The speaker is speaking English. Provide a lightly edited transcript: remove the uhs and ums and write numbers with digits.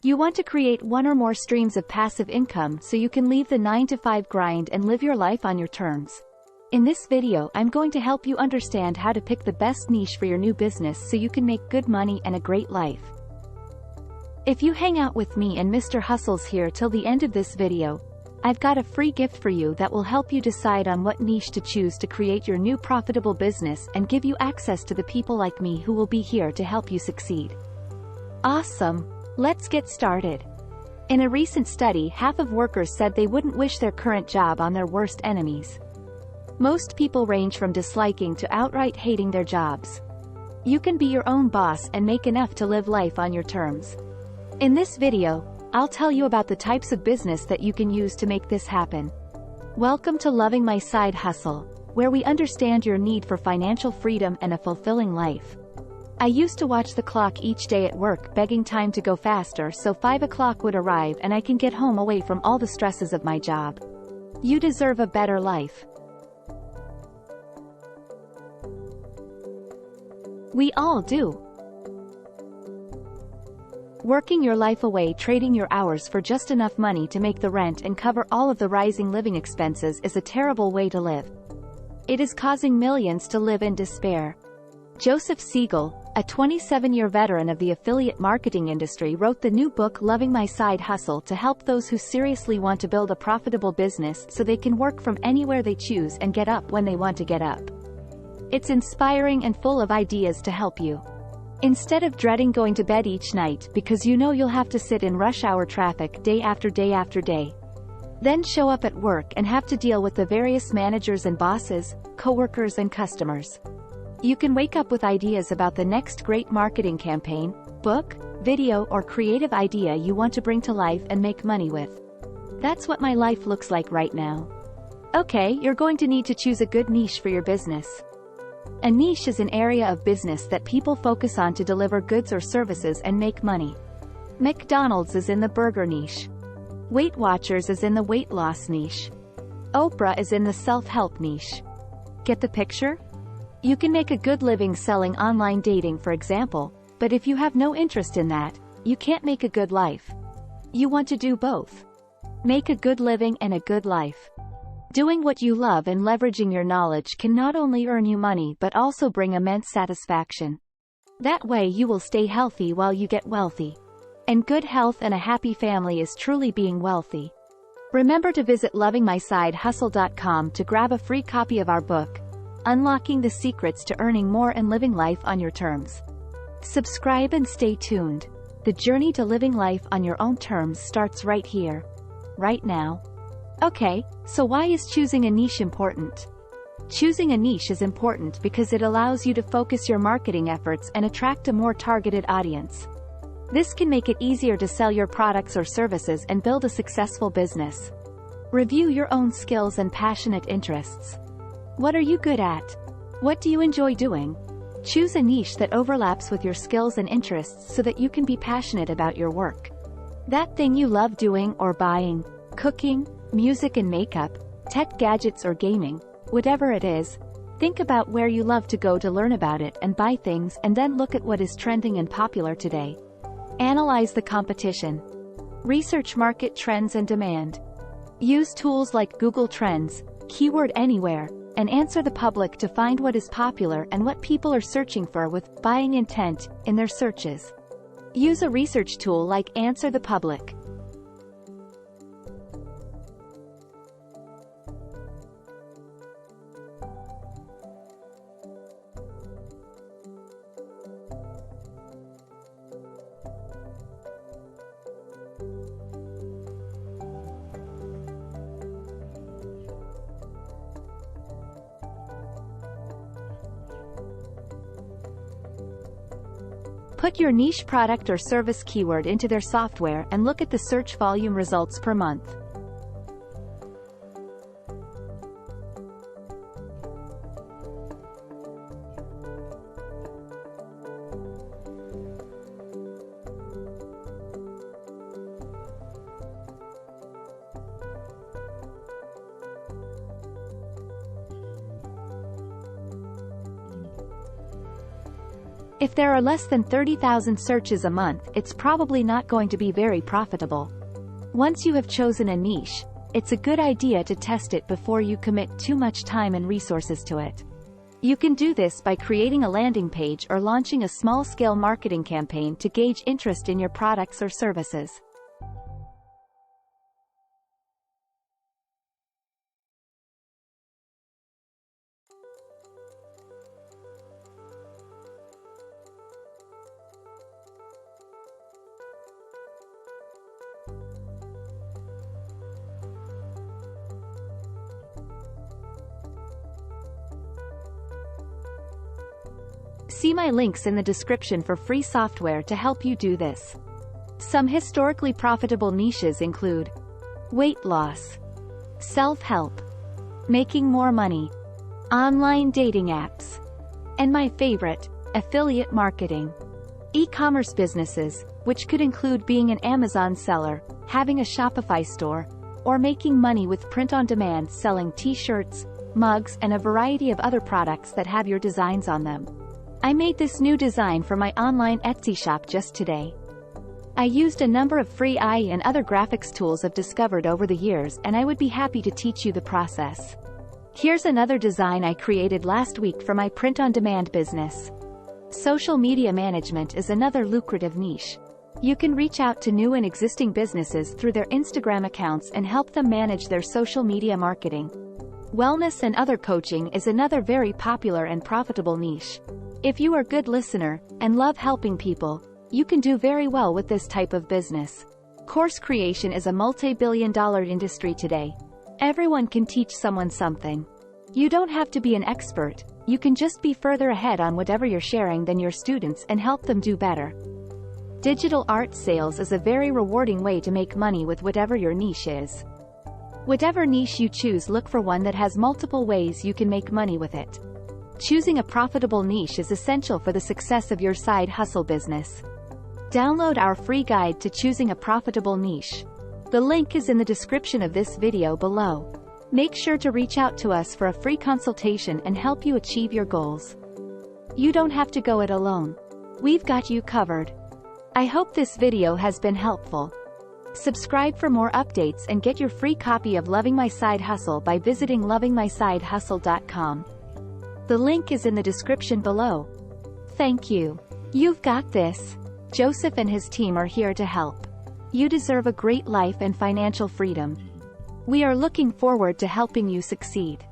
You want to create one or more streams of passive income so you can leave the 9-to-5 grind and live your life on your terms. In this video, I'm going to help you understand how to pick the best niche for your new business so you can make good money and a great life. If you hang out with me and Mr. Hustles here till the end of this video, I've got a free gift for you that will help you decide on what niche to choose to create your new profitable business and give you access to the people like me who will be here to help you succeed. Awesome! Let's get started. In a recent study, half of workers said they wouldn't wish their current job on their worst enemies. Most people range from disliking to outright hating their jobs. You can be your own boss and make enough to live life on your terms. In this video, I'll tell you about the types of business that you can use to make this happen. Welcome to Loving My Side Hustle, where we understand your need for financial freedom and a fulfilling life. I used to watch the clock each day at work, begging time to go faster so 5 o'clock would arrive and I can get home away from all the stresses of my job. You deserve a better life. We all do. Working your life away, trading your hours for just enough money to make the rent and cover all of the rising living expenses is a terrible way to live. It is causing millions to live in despair. Joseph Siegel, a 27-year veteran of the affiliate marketing industry, wrote the new book Loving My Side Hustle to help those who seriously want to build a profitable business so they can work from anywhere they choose and get up when they want to get up. It's inspiring and full of ideas to help you. Instead of dreading going to bed each night because you know you'll have to sit in rush hour traffic day after day after day, then show up at work and have to deal with the various managers and bosses, coworkers and customers, you can wake up with ideas about the next great marketing campaign, book, video or creative idea you want to bring to life and make money with. That's what my life looks like right now. Okay, you're going to need to choose a good niche for your business. A niche is an area of business that people focus on to deliver goods or services and make money. McDonald's is in the burger niche. Weight Watchers is in the weight loss niche. Oprah is in the self-help niche. Get the picture? You can make a good living selling online dating, for example, but if you have no interest in that, you can't make a good life. You want to do both. Make a good living and a good life. Doing what you love and leveraging your knowledge can not only earn you money but also bring immense satisfaction. That way you will stay healthy while you get wealthy. And good health and a happy family is truly being wealthy. Remember to visit lovingmysidehustle.com to grab a free copy of our book, Unlocking the Secrets to Earning More and Living Life on Your Terms. Subscribe and stay tuned. The journey to living life on your own terms starts right here, right now. Okay, so why is choosing a niche important? Choosing a niche is important because it allows you to focus your marketing efforts and attract a more targeted audience. This can make it easier to sell your products or services and build a successful business. Review your own skills and passionate interests. What are you good at? What do you enjoy doing? Choose a niche that overlaps with your skills and interests so that you can be passionate about your work. That thing you love doing or buying, cooking, music and makeup, tech gadgets or gaming, whatever it is, think about where you love to go to learn about it and buy things, and then look at what is trending and popular today. Analyze the competition. Research market trends and demand. Use tools like Google Trends, Keyword Anywhere, and Answer the Public to find what is popular and what people are searching for with buying intent in their searches. Use a research tool like Answer the Public. Put your niche product or service keyword into their software and look at the search volume results per month. If there are less than 30,000 searches a month, it's probably not going to be very profitable. Once you have chosen a niche, it's a good idea to test it before you commit too much time and resources to it. You can do this by creating a landing page or launching a small-scale marketing campaign to gauge interest in your products or services. See my links in the description for free software to help you do this. Some historically profitable niches include weight loss, self-help, making more money, online dating apps, and my favorite, affiliate marketing. E-commerce businesses, which could include being an Amazon seller, having a Shopify store, or making money with print-on-demand selling t-shirts, mugs, and a variety of other products that have your designs on them. I made this new design for my online Etsy shop just today. I used a number of free AI and other graphics tools I've discovered over the years, and I would be happy to teach you the process. Here's another design I created last week for my print-on-demand business. Social media management is another lucrative niche. You can reach out to new and existing businesses through their Instagram accounts and help them manage their social media marketing. Wellness and other coaching is another very popular and profitable niche. If you are a good listener and love helping people, you can do very well with this type of business. Course creation is a multi-billion-dollar industry today. Everyone can teach someone something. You don't have to be an expert, you can just be further ahead on whatever you're sharing than your students and help them do better. Digital art sales is a very rewarding way to make money with whatever your niche is. Whatever niche you choose, look for one that has multiple ways you can make money with it. Choosing a profitable niche is essential for the success of your side hustle business. Download our free guide to choosing a profitable niche. The link is in the description of this video below. Make sure to reach out to us for a free consultation and help you achieve your goals. You don't have to go it alone. We've got you covered. I hope this video has been helpful. Subscribe for more updates and get your free copy of Loving My Side Hustle by visiting lovingmysidehustle.com. The link is in the description below. Thank you. You've got this. Joseph and his team are here to help. You deserve a great life and financial freedom. We are looking forward to helping you succeed.